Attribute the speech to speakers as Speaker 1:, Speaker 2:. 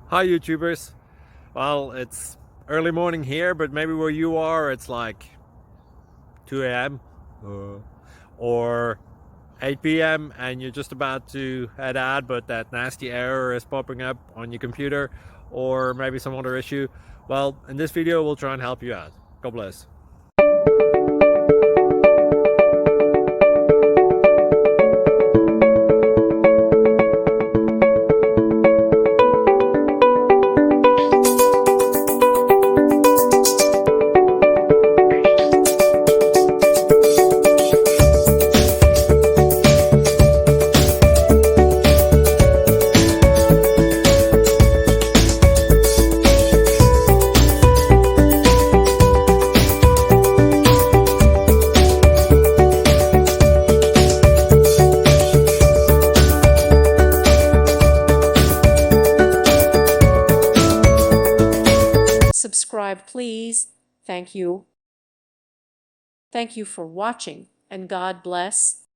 Speaker 1: Hi YouTubers. Well, it's early morning here, but maybe where you are it's like 2 a.m. Or 8 p.m. and you're just about to head out, but that nasty error is popping up on your computer, or maybe some other issue. Well, in this video we'll try and help you out. God bless.
Speaker 2: Subscribe, please. Thank you. Thank you for watching, and God bless.